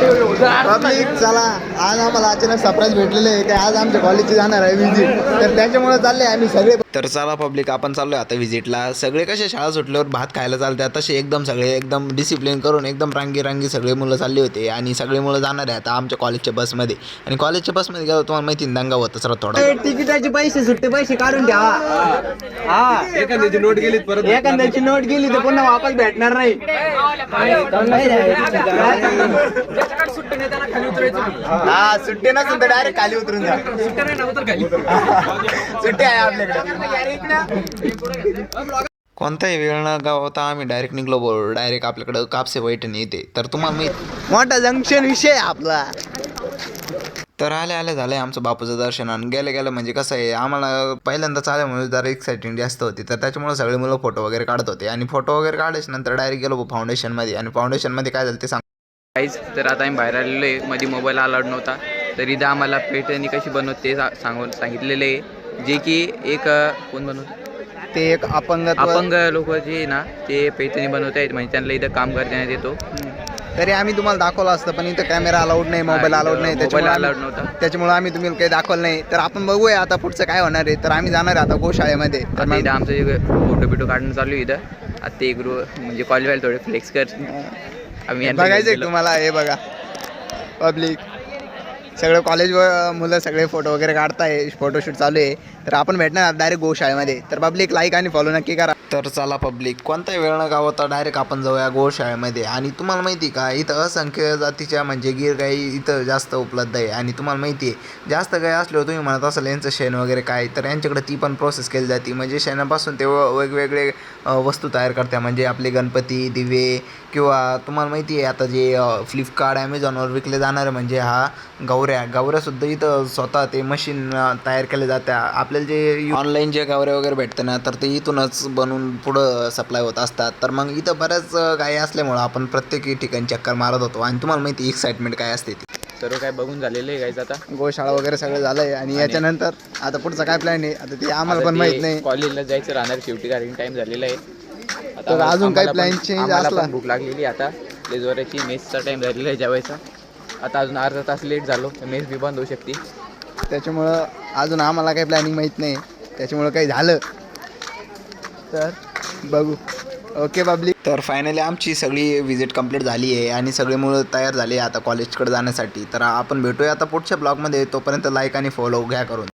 Public चला, आज आम्हाला अचानक सरप्राईज भेटलेले आहे की आज आमच्या कॉलेजची जाणार आहे व्हिजिट, तर त्याच्यामुळे चालले आम्ही सगळे. तर चला पब्लिक, आपण चाललोय आता व्हिजिटला. सगळे कसे शाळा सुटल्यावर भात खायला चालतात तसे एकदम सगळे एकदम डिसिप्लिन करून एकदम रांगी सगळे मुलं चालले होते आणि सगळे मुलं जाणार आहे आता आमच्या कॉलेजच्या बसमध्ये. आणि कॉलेजच्या बसमध्ये गेलो तुम्हाला माहिती दंगा होता सर थोडा. तिकिटाचे पैसे सुट्टे पैसे काढून ठेवा. हा, एखाद्याची नोट गेली परत एखाद्याची नोट गेली तर पुन्हा वापस भेटणार नाही. हा, सुट्टे नसेल तर डायरेक्ट खाली उतरून जा. सुट्टी आहे आपल्याकडे. कोणताही वेळ न गावता आम्ही डायरेक्ट निघलो बोल. डायरेक्ट आपल्याकडं कापसे पैठणी येते. तर तुम्हाला मी मोठा जंक्शन विषय आपला. तर आले झालं आहे आमचं बापूचं दर्शन. आणि गेलं म्हणजे कसं आहे, आम्हाला पहिल्यांदा चालेल म्हणून जरा एक्साइटिंग जास्त होती. तर त्याच्यामुळे सगळे मुलं फोटो वगैरे काढत होते. आणि फोटो वगैरे काढायच्या नंतर डायरेक्ट गेलो फाउंडेशनमध्ये. आणि फाउंडेशनमध्ये काय झालं ते सांग. काहीच. तर आता आम्ही बाहेर आलेलो आहे. मध्ये मोबाईल अलाउड नव्हता. तर इथं आम्हाला पैठणी कशी बनवत ते सांगितलेलं आहे. जे की एक कोण बनवत ते एक अपंग लोक जे आहे ना ते पैठणी बनवत आहेत. म्हणजे त्यांना इथं काम करण्यात येतो. तरी आम्ही तुम्हाला दाखवलं असतं, पण इथं कॅमेरा अलाउड नाही, मोबाईल अलाउड नाही, त्याच्यामुळे आम्ही तुम्ही काही दाखवलं नाही. तर आपण बघूया आता पुढचं काय होणार आहे. तर आम्ही जाणार आहे आता गोशाळेमध्ये. तर इथं आमचं जे फोटो काढणं चालू आहे इथं. आता ते म्हणजे कॉलेजवाले थोडे फ्लेक्स कर. आम्ही बघायचं तुम्हाला. हे बघा पब्लिक, सगळे कॉलेज मुलं सगळे फोटो वगैरे काढताय, फोटोशूट चालू आहे. तर आपण भेटणार डायरेक्ट गोशाळेमध्ये. तर पब्लिक लाईक आणि फॉलो नक्की करा. तर चला पब्लिक, कोणताही वेळ न गावता डायरेक्ट आपण जाऊया गोशाळेमध्ये. आणि तुम्हाला माहिती का, इथं असंख्य जातीच्या म्हणजे गिर गाई इथं जास्त उपलब्ध आहे. आणि तुम्हाला माहिती आहे, जास्त गाय असल्यावर तुम्ही म्हणत असाल यांचं शेण वगैरे काय, तर यांच्याकडे ती पण प्रोसेस केली जाते. म्हणजे शेणापासून ते वेगवेगळे वस्तू तयार करतात. म्हणजे आपले गणपती, दिवे, किंवा तुम्हाला माहिती आहे आता जे फ्लिपकार्ट, ॲमेझॉनवर विकले जाणारे म्हणजे हा गवऱ्यासुद्धा इथं स्वतः ते मशीन तयार केले जाते. आपल्याला जे ऑनलाईन जे गवऱ्या वगैरे भेटते ना, तर ते इथूनच बनवून पुढं सप्लाय होत असतात. तर मग इथं बऱ्याच गायी असल्यामुळं आपण प्रत्येक ठिकाणी चक्कर मारत होतो. आणि तुम्हाला माहिती एक्साइटमेंट काय असते ती. सर्व काय बघून झालेलं आहे गाईज. आता गोशाळा वगैरे सगळं झालं आहे. आणि याच्यानंतर आता पुढचं काय प्लॅन आहे आता ते आम्हाला पण माहीत नाही. कॉलेजला जायचं राहणार शेवटी, कारण टाईम झालेला आहे. तर अजून काही प्लॅन चेंज असला. भूक लागलेली आता जोराची. मेसचा टाईम झालेला आहे जेवायचा. आता अजून अर्धा तास लेट झालो तर मेस बी बंद होऊ शकते. त्याच्यामुळं अजून आम्हाला काही प्लॅनिंग माहीत नाही. त्याच्यामुळं काही झालं तर बघू. ओके पब्लिक, तर फायनली आमची सगळी विजिट कंप्लीट झाली आहे. आणि सगळे मुलं तयार झाले आता कॉलेजकडे जाण्यासाठी. तर आपण भेटूया आता पुढच्या ब्लॉगमध्ये. तोपर्यंत लाईक आणि फॉलो घ्या करून.